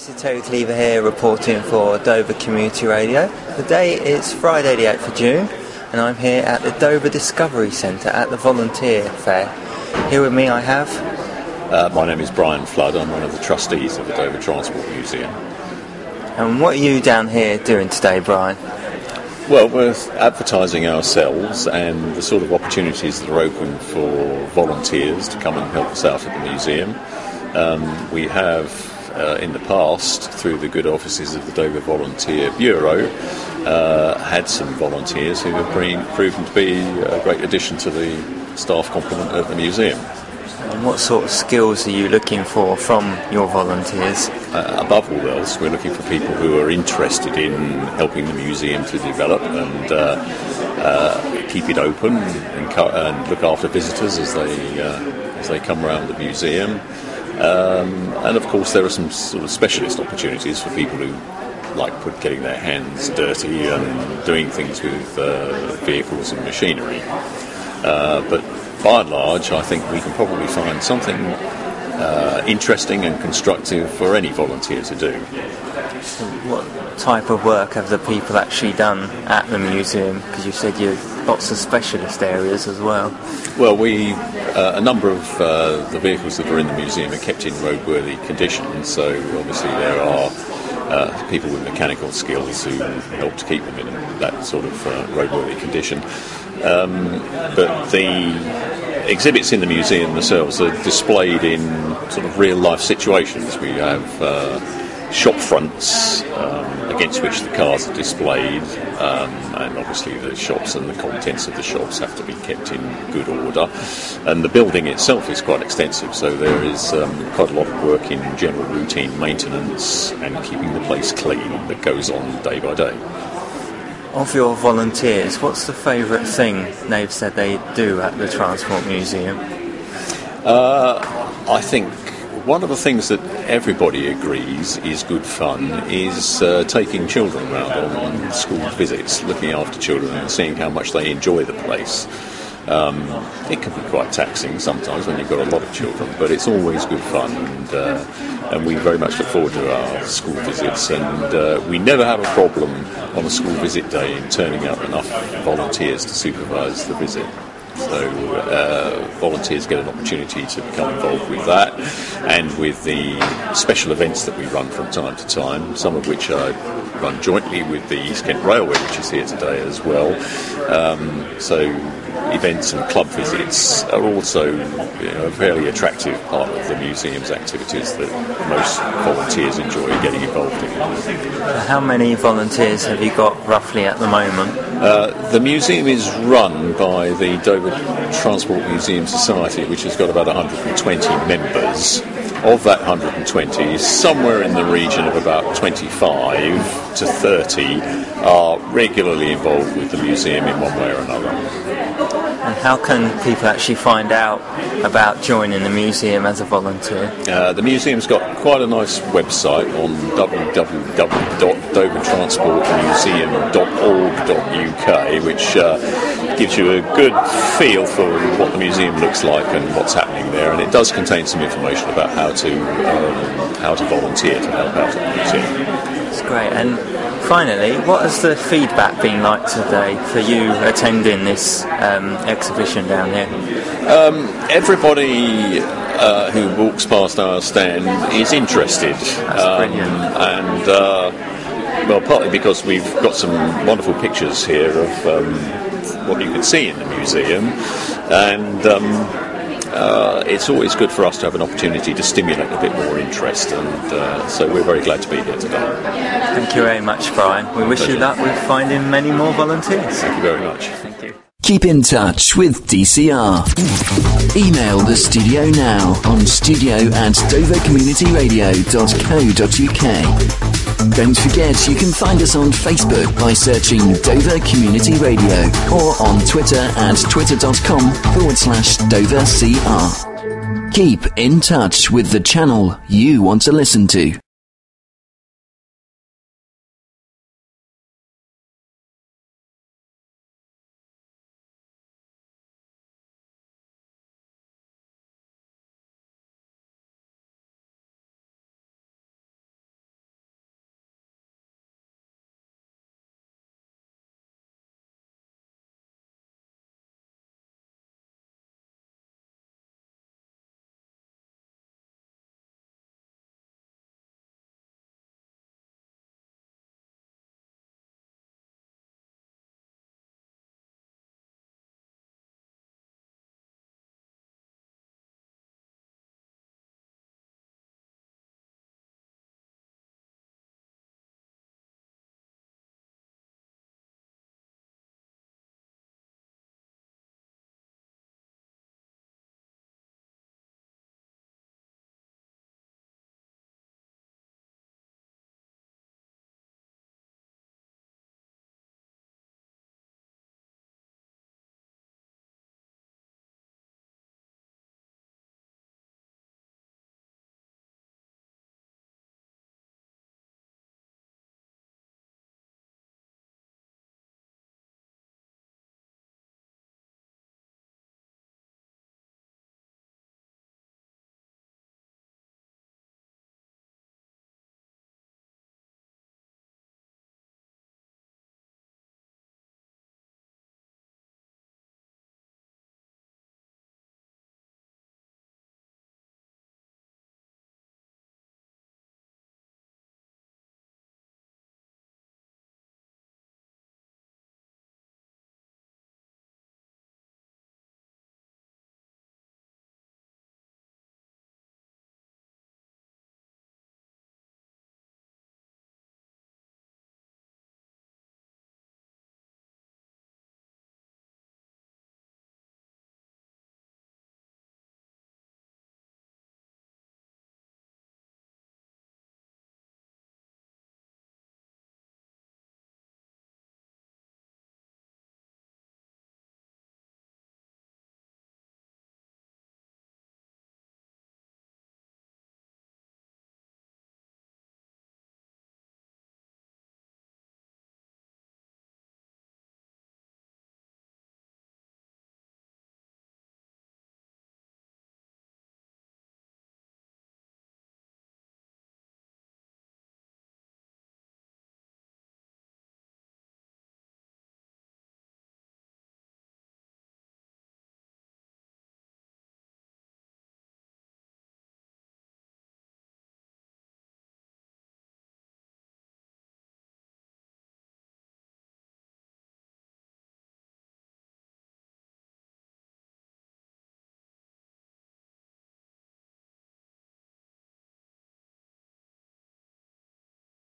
This is Terry Cleaver here reporting for Dover Community Radio. Today is Friday the 8th of June and I'm here at the Dover Discovery Centre at the Volunteer Fair. Here with me I have... My name is Brian Flood. I'm one of the trustees of the Dover Transport Museum. And what are you down here doing today, Brian? Well, we're advertising ourselves and the sort of opportunities that are open for volunteers to come and help us out at the museum. We have, in the past, through the good offices of the Dover Volunteer Bureau, had some volunteers who have proven to be a great addition to the staff complement of the museum. And what sort of skills are you looking for from your volunteers? Above all else, we're looking for people who are interested in helping the museum to develop and keep it open and look after visitors as they come around the museum. And of course there are some sort of specialist opportunities for people who like getting their hands dirty and doing things with vehicles and machinery. But by and large, I think we can probably find something interesting and constructive for any volunteer to do. So what type of work have the people actually done at the museum? Because you said you have lots of specialist areas as well. Well, a number of the vehicles that are in the museum are kept in roadworthy condition, so obviously there are people with mechanical skills who help to keep them in that sort of roadworthy condition. But the exhibits in the museum themselves are displayed in sort of real-life situations. We have shop fronts against which the cars are displayed, and obviously the shops and the contents of the shops have to be kept in good order. And the building itself is quite extensive, so there is quite a lot of work in general routine maintenance and keeping the place clean that goes on day by day. Of your volunteers, what's the favourite thing they've said they do at the Transport Museum? I think one of the things that everybody agrees is good fun is taking children around on school visits, looking after children and seeing how much they enjoy the place. It can be quite taxing sometimes when you've got a lot of children, but it's always good fun, and we very much look forward to our school visits, and we never have a problem on a school visit day in turning out enough volunteers to supervise the visit. So volunteers get an opportunity to become involved with that and with the special events that we run from time to time, some of which I run jointly with the East Kent Railway, which is here today as well. So events and club visits are also a fairly attractive part of the museum's activities that most volunteers enjoy getting involved in. How many volunteers have you got roughly at the moment? The museum is run by the Dover Transport Museum Society, which has got about 120 members. Of that 120, somewhere in the region of about 25 to 30 are regularly involved with the museum in one way or another. And how can people actually find out about joining the museum as a volunteer? The museum's got quite a nice website on www.dovertransportmuseum.org.uk, which gives you a good feel for what the museum looks like and what's happening there, and it does contain some information about how to volunteer to help out at the museum. That's great. And finally, what has the feedback been like today for you attending this exhibition down here? Everybody who walks past our stand is interested. That's brilliant. And well, partly because we've got some wonderful pictures here of what you can see in the museum, and it's always good for us to have an opportunity to stimulate a bit more interest, and so we're very glad to be here today. Thank you very much, Brian. We wish you luck with finding many more volunteers. Thank you very much. Thank you. Keep in touch with DCR. Email the studio now on studio@dovercommunityradio.co.uk. Don't forget, you can find us on Facebook by searching Dover Community Radio or on Twitter at twitter.com/DoverCR. Keep in touch with the channel you want to listen to.